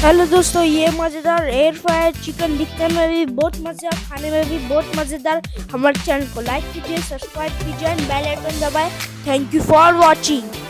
Hello दोस्तों, ये मज़ेदार एयर फ्रायर चिकन दिखने में भी बहुत मज़ा, खाने में भी बहुत मज़ेदार। हमारे चैनल को लाइक कीजिए, सब्सक्राइब कीजिए एंड बेल आइकन दबाएं। Thank you for watching.